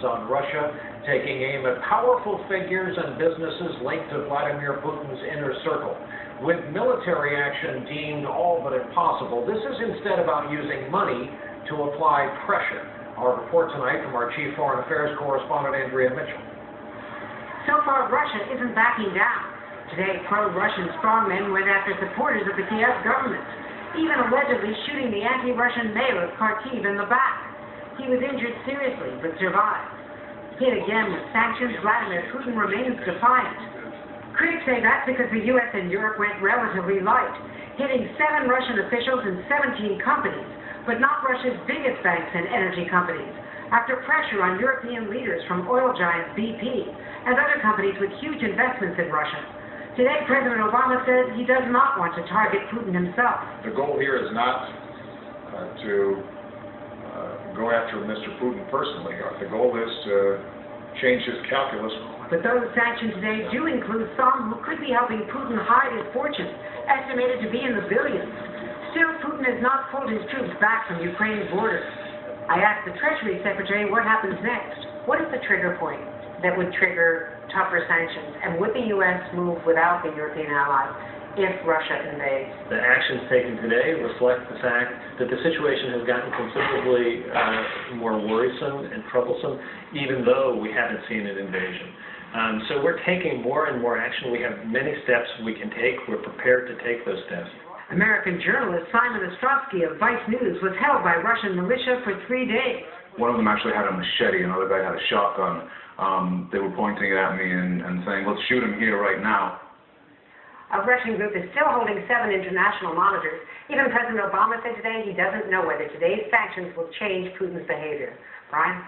sanctions on Russia, taking aim at powerful figures and businesses linked to Vladimir Putin's inner circle. With military action deemed all but impossible, this is instead about using money to apply pressure. Our report tonight from our chief foreign affairs correspondent, Andrea Mitchell. So far, Russia isn't backing down. Today, pro-Russian strongmen went after supporters of the Kiev government, even allegedly shooting the anti-Russian mayor of Kharkiv in the back. He was injured seriously, but survived. Hit again with sanctions, Vladimir Putin remains defiant. Critics say that's because the U.S. and Europe went relatively light, hitting 7 Russian officials and 17 companies, but not Russia's biggest banks and energy companies, after pressure on European leaders from oil giant BP and other companies with huge investments in Russia. Today, President Obama says he does not want to target Putin himself. The goal here is not to go after Mr. Putin personally. The goal is to change his calculus. But those sanctions today do include some who could be helping Putin hide his fortune, estimated to be in the billions. Still, Putin has not pulled his troops back from Ukraine's borders. I asked the Treasury Secretary what happens next. What is the trigger point that would trigger tougher sanctions? And would the U.S. move without the European allies if Russia invades? The actions taken today reflect the fact that the situation has gotten considerably more worrisome and troublesome, even though we haven't seen an invasion. So we're taking more and more action. We have many steps we can take. We're prepared to take those steps. American journalist Simon Ostrovsky of Vice News was held by Russian militia for 3 days. One of them actually had a machete, another guy had a shotgun. They were pointing it at me and saying, let's shoot him here right now. A Russian group is still holding 7 international monitors. Even President Obama said today he doesn't know whether today's sanctions will change Putin's behavior. Brian?